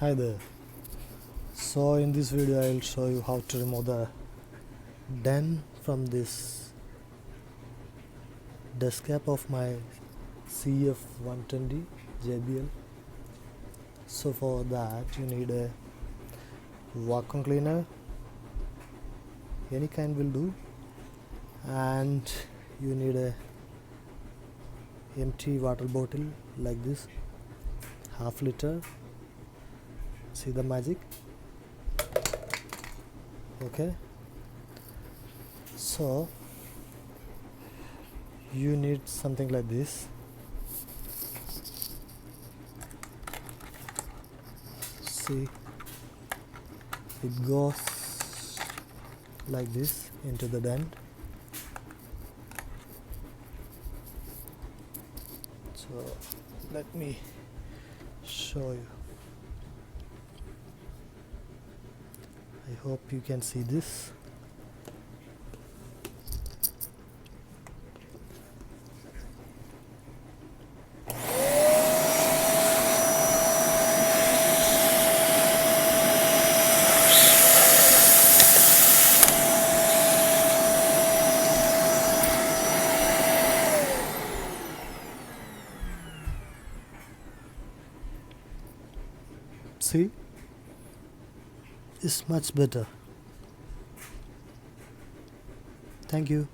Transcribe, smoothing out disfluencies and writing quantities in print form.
Hi there. So in this video I will show you how to remove the dent from this desk cap of my CF120 JBL. So for that you need a vacuum cleaner, any kind will do, and you need a empty water bottle like this, half liter. See the magic? Okay, so you need something like this. See, it goes like this into the dent. So let me show you. I hope you can see this. See, it's much better. Thank you.